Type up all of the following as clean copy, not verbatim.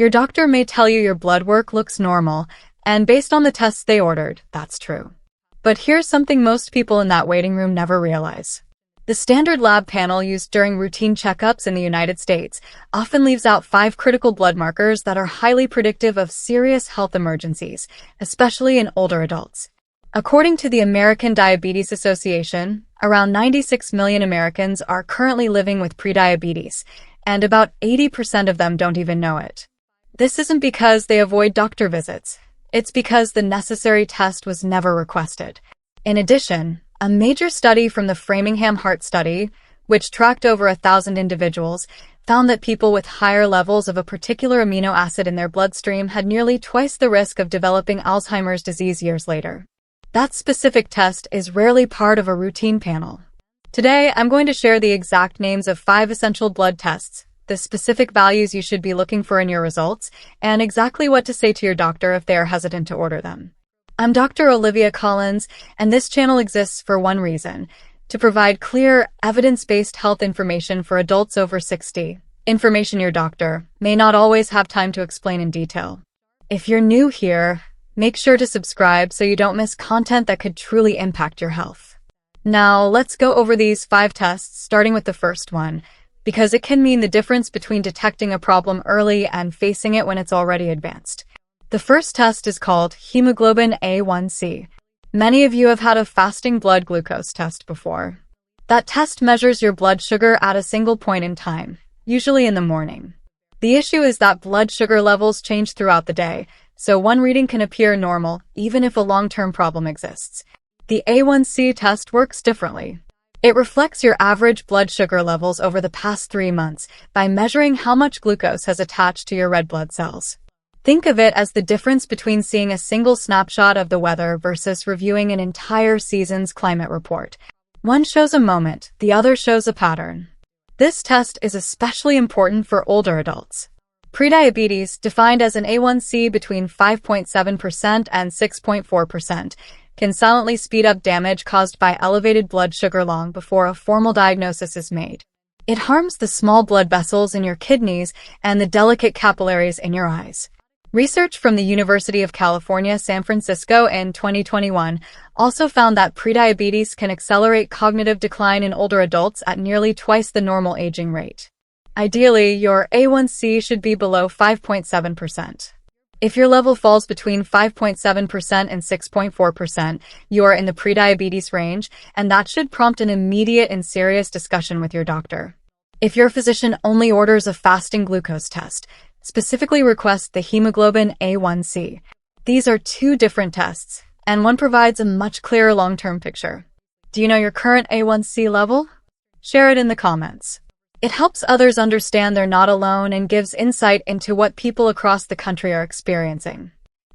Your doctor may tell you your blood work looks normal, and based on the tests they ordered, that's true. But here's something most people in that waiting room never realize. The standard lab panel used during routine checkups in the United States often leaves out 5 critical blood markers that are highly predictive of serious health emergencies, especially in older adults. According to the American Diabetes Association, around 96 million Americans are currently living with prediabetes, and about 80% of them don't even know it. This isn't because they avoid doctor visits. It's because the necessary test was never requested. In addition, a major study from the Framingham Heart Study, which tracked over 1,000 individuals, found that people with higher levels of a particular amino acid in their bloodstream had nearly twice the risk of developing Alzheimer's disease years later. That specific test is rarely part of a routine panel. Today, I'm going to share the exact names of 5 essential blood tests, the specific values you should be looking for in your results, and exactly what to say to your doctor if they are hesitant to order them. I'm Dr. Olivia Collins, and this channel exists for one reason: to provide clear, evidence-based health information for adults over 60, information your doctor may not always have time to explain in detail. If you're new here, make sure to subscribe so you don't miss content that could truly impact your health. Now, let's go over these 5 tests, starting with the first one, because it can mean the difference between detecting a problem early and facing it when it's already advanced. The first test is called hemoglobin A1C. Many of you have had a fasting blood glucose test before. That test measures your blood sugar at a single point in time, usually in the morning. The issue is that blood sugar levels change throughout the day, so one reading can appear normal even if a long-term problem exists. The A1C test works differently. It reflects your average blood sugar levels over the past 3 months by measuring how much glucose has attached to your red blood cells. Think of it as the difference between seeing a single snapshot of the weather versus reviewing an entire season's climate report. One shows a moment, the other shows a pattern. This test is especially important for older adults. Prediabetes, defined as an A1C between 5.7% and 6.4%, can silently speed up damage caused by elevated blood sugar long before a formal diagnosis is made. It harms the small blood vessels in your kidneys and the delicate capillaries in your eyes. Research from the University of California, San Francisco in 2021 also found that prediabetes can accelerate cognitive decline in older adults at nearly twice the normal aging rate. Ideally, your A1C should be below 5.7%. If your level falls between 5.7% and 6.4%, you are in the prediabetes range, and that should prompt an immediate and serious discussion with your doctor. If your physician only orders a fasting glucose test, specifically request the hemoglobin A1C. These are 2 different tests, and one provides a much clearer long-term picture. Do you know your current A1C level? Share it in the comments. It helps others understand they're not alone and gives insight into what people across the country are experiencing.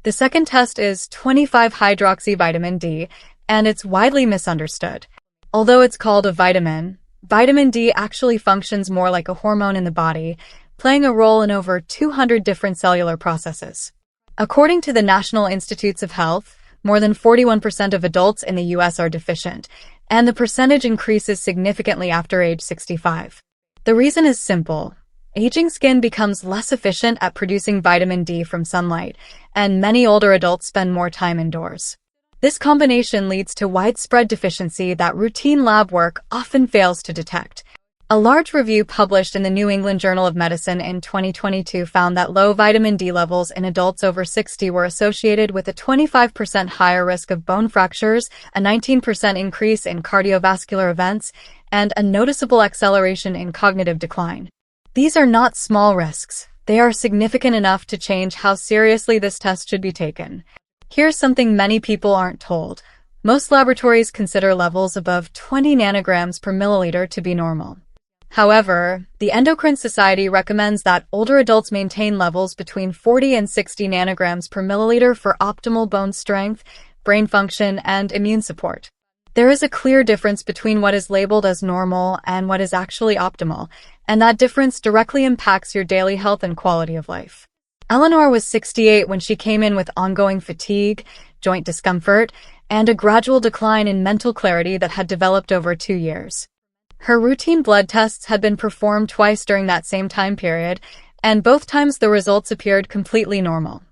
The second test is 25-hydroxyvitamin D, and it's widely misunderstood. Although it's called a vitamin, vitamin D actually functions more like a hormone in the body, playing a role in over 200 different cellular processes. According to the National Institutes of Health, more than 41% of adults in the U.S. are deficient, and the percentage increases significantly after age 65. The reason is simple. Aging skin becomes less efficient at producing vitamin D from sunlight, and many older adults spend more time indoors. This combination leads to widespread deficiency that routine lab work often fails to detect. A large review published in the New England Journal of Medicine in 2022 found that low vitamin D levels in adults over 60 were associated with a 25% higher risk of bone fractures, a 19% increase in cardiovascular events, and a noticeable acceleration in cognitive decline. These are not small risks. They are significant enough to change how seriously this test should be taken. Here's something many people aren't told. Most laboratories consider levels above 20 nanograms per milliliter to be normal. However, the Endocrine Society recommends that older adults maintain levels between 40 and 60 nanograms per milliliter for optimal bone strength, brain function, and immune support. There is a clear difference between what is labeled as normal and what is actually optimal, and that difference directly impacts your daily health and quality of life. Eleanor was 68 when she came in with ongoing fatigue, joint discomfort, and a gradual decline in mental clarity that had developed over 2 years. Her routine blood tests had been performed twice during that same time period, and both times the results appeared completely normal.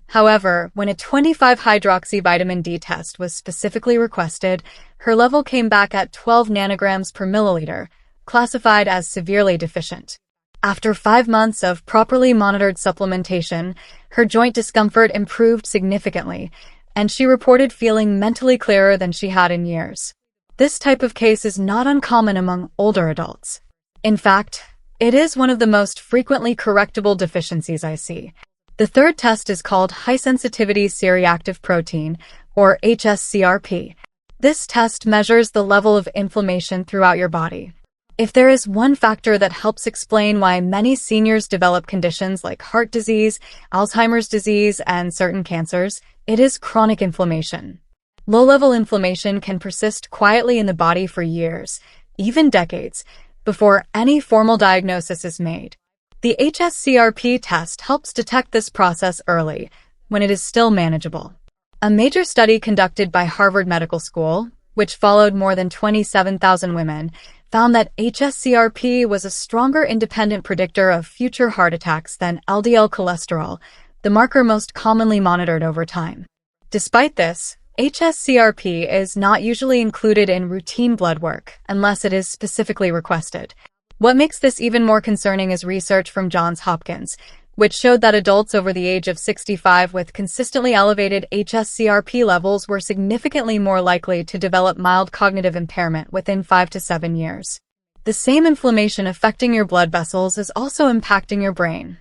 However, when a 25-hydroxy-vitamin D test was specifically requested, her level came back at 12 nanograms per milliliter, classified as severely deficient. After 5 months of properly monitored supplementation, her joint discomfort improved significantly, and she reported feeling mentally clearer than she had in years. This type of case is not uncommon among older adults. In fact, it is one of the most frequently correctable deficiencies I see. The third test is called high-sensitivity C-reactive protein, or hsCRP. This test measures the level of inflammation throughout your body. If there is one factor that helps explain why many seniors develop conditions like heart disease, Alzheimer's disease, and certain cancers, it is chronic inflammation. Low-level inflammation can persist quietly in the body for years, even decades, before any formal diagnosis is made. The hsCRP test helps detect this process early, when it is still manageable. A major study conducted by Harvard Medical School, which followed more than 27,000 women, found that hsCRP was a stronger independent predictor of future heart attacks than LDL cholesterol, the marker most commonly monitored over time. Despite this, hsCRP is not usually included in routine blood work unless it is specifically requested. What makes this even more concerning is research from Johns Hopkins, which showed that adults over the age of 65 with consistently elevated hsCRP levels were significantly more likely to develop mild cognitive impairment within 5 to 7 years. The same inflammation affecting your blood vessels is also impacting your brain.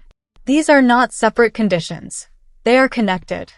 These are not separate conditions. They are connected.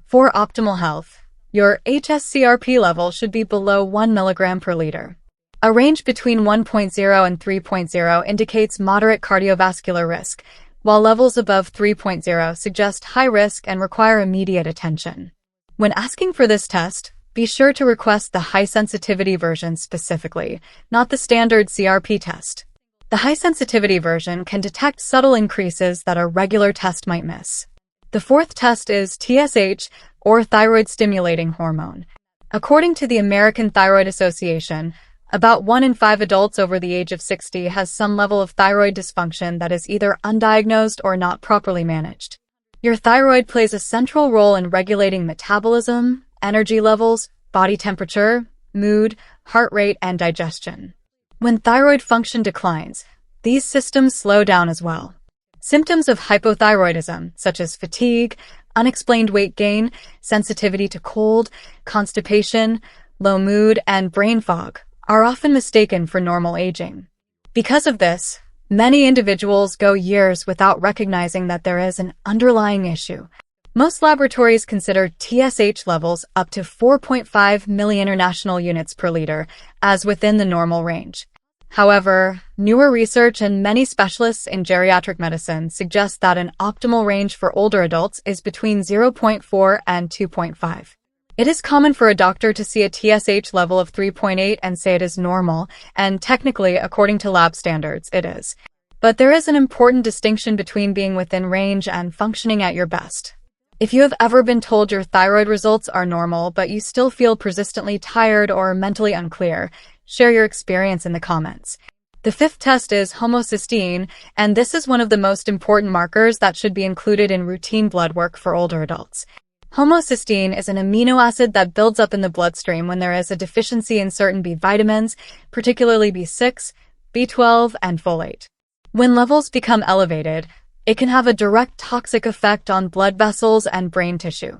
For optimal health, your hsCRP level should be below 1 milligram per liter. A range between 1.0 and 3.0 indicates moderate cardiovascular risk, while levels above 3.0 suggest high risk and require immediate attention. When asking for this test, be sure to request the high-sensitivity version specifically, not the standard CRP test. The high-sensitivity version can detect subtle increases that a regular test might miss. The fourth test is TSH, or thyroid-stimulating hormone. According to the American Thyroid Association, about 1 in 5 adults over the age of 60 has some level of thyroid dysfunction that is either undiagnosed or not properly managed. Your thyroid plays a central role in regulating metabolism, energy levels, body temperature, mood, heart rate, and digestion. When thyroid function declines, these systems slow down as well. Symptoms of hypothyroidism, such as fatigue, unexplained weight gain, sensitivity to cold, constipation, low mood, and brain fog, are often mistaken for normal aging. Because of this, many individuals go years without recognizing that there is an underlying issue. Most laboratories consider TSH levels up to 4.5 milli-international units per liter as within the normal range. However, newer research and many specialists in geriatric medicine suggest that an optimal range for older adults is between 0.4 and 2.5. It is common for a doctor to see a TSH level of 3.8 and say it is normal, and technically, according to lab standards, it is. But there is an important distinction between being within range and functioning at your best. If you have ever been told your thyroid results are normal but you still feel persistently tired or mentally unclear, share your experience in the comments. The fifth test is homocysteine, and this is one of the most important markers that should be included in routine blood work for older adults. Homocysteine is an amino acid that builds up in the bloodstream when there is a deficiency in certain B vitamins, particularly B6, B12, and folate. When levels become elevated, it can have a direct toxic effect on blood vessels and brain tissue.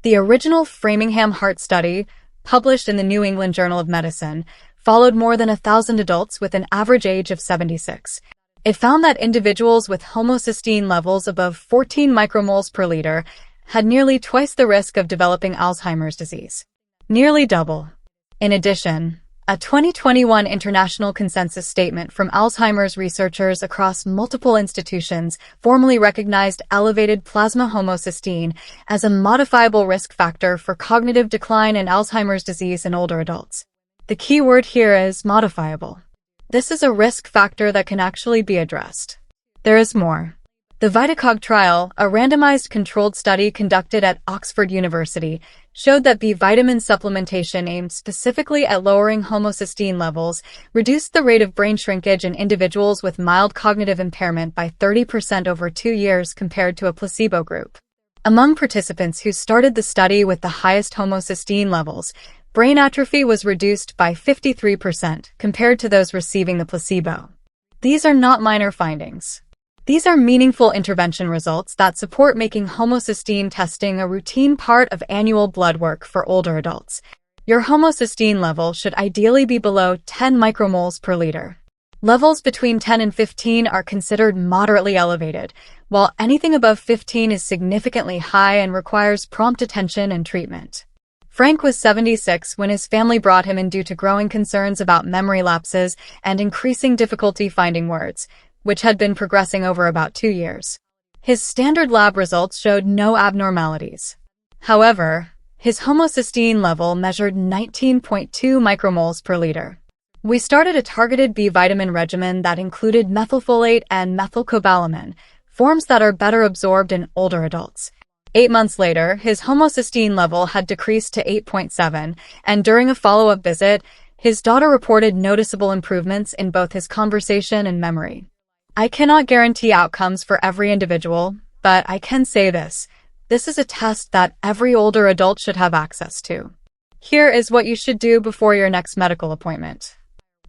The original Framingham Heart Study, published in the New England Journal of Medicine, followed more than 1,000 adults with an average age of 76. It found that individuals with homocysteine levels above 14 micromoles per liter had nearly twice the risk of developing Alzheimer's disease. Nearly double. In addition, a 2021 international consensus statement from Alzheimer's researchers across multiple institutions formally recognized elevated plasma homocysteine as a modifiable risk factor for cognitive decline in Alzheimer's disease in older adults. The key word here is modifiable. This is a risk factor that can actually be addressed. There is more. The VitaCog trial, a randomized controlled study conducted at Oxford University, showed that B vitamin supplementation aimed specifically at lowering homocysteine levels reduced the rate of brain shrinkage in individuals with mild cognitive impairment by 30% over 2 years compared to a placebo group. Among participants who started the study with the highest homocysteine levels, brain atrophy was reduced by 53% compared to those receiving the placebo. These are not minor findings. These are meaningful intervention results that support making homocysteine testing a routine part of annual blood work for older adults. Your homocysteine level should ideally be below 10 micromoles per liter. Levels between 10 and 15 are considered moderately elevated, while anything above 15 is significantly high and requires prompt attention and treatment. Frank was 76 when his family brought him in due to growing concerns about memory lapses and increasing difficulty finding words, which had been progressing over about 2 years. His standard lab results showed no abnormalities. However, his homocysteine level measured 19.2 micromoles per liter. We started a targeted B vitamin regimen that included methylfolate and methylcobalamin, forms that are better absorbed in older adults. 8 months later, his homocysteine level had decreased to 8.7, and during a follow-up visit, his daughter reported noticeable improvements in both his conversation and memory. I cannot guarantee outcomes for every individual, but I can say this. This is a test that every older adult should have access to. Here is what you should do before your next medical appointment.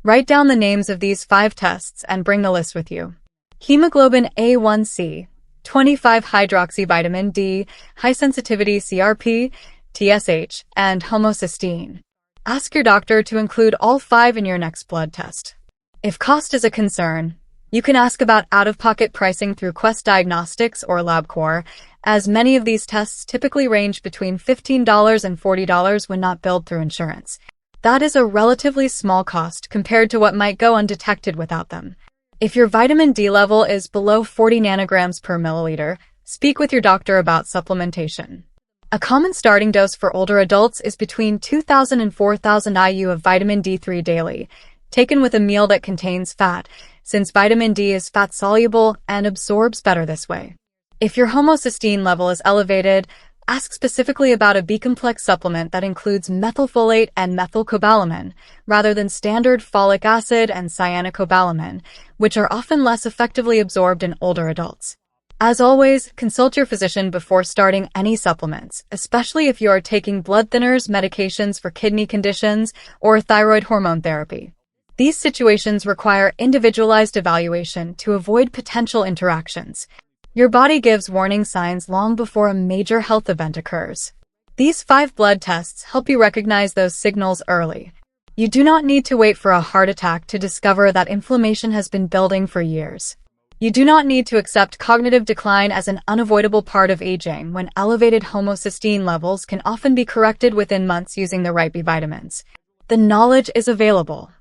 Write down the names of these 5 tests and bring the list with you. Hemoglobin A1C, 25-hydroxyvitamin D, high-sensitivity CRP, TSH, and homocysteine. Ask your doctor to include all 5 in your next blood test. If cost is a concern, you can ask about out-of-pocket pricing through Quest Diagnostics or LabCorp, as many of these tests typically range between $15 and $40 when not billed through insurance. That is a relatively small cost compared to what might go undetected without them. If your vitamin D level is below 40 nanograms per milliliter, speak with your doctor about supplementation. A common starting dose for older adults is between 2,000 and 4,000 IU of vitamin D3 daily, taken with a meal that contains fat, since vitamin D is fat-soluble and absorbs better this way. If your homocysteine level is elevated, ask specifically about a B-complex supplement that includes methylfolate and methylcobalamin, rather than standard folic acid and cyanocobalamin, which are often less effectively absorbed in older adults. As always, consult your physician before starting any supplements, especially if you are taking blood thinners, medications for kidney conditions, or thyroid hormone therapy. These situations require individualized evaluation to avoid potential interactions. Your body gives warning signs long before a major health event occurs. These 5 blood tests help you recognize those signals early. You do not need to wait for a heart attack to discover that inflammation has been building for years. You do not need to accept cognitive decline as an unavoidable part of aging when elevated homocysteine levels can often be corrected within months using the right B vitamins. The knowledge is available.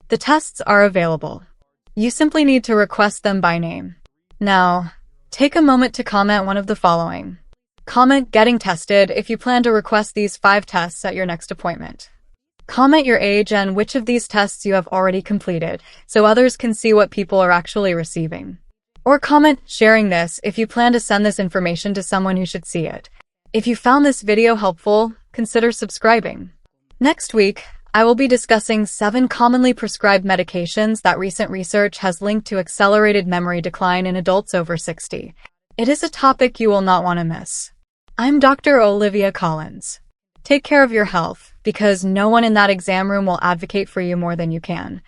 The tests are available. You simply need to request them by name. Now, take a moment to comment one of the following. Comment "Getting tested" if you plan to request these 5 tests at your next appointment. Comment your age and which of these tests you have already completed, so others can see what people are actually receiving. Or comment "Sharing this" if you plan to send this information to someone who should see it. If you found this video helpful, consider subscribing. Next week, I will be discussing 7 commonly prescribed medications that recent research has linked to accelerated memory decline in adults over 60. It is a topic you will not want to miss. I'm Dr. Olivia Collins. Take care of your health, because no one in that exam room will advocate for you more than you can.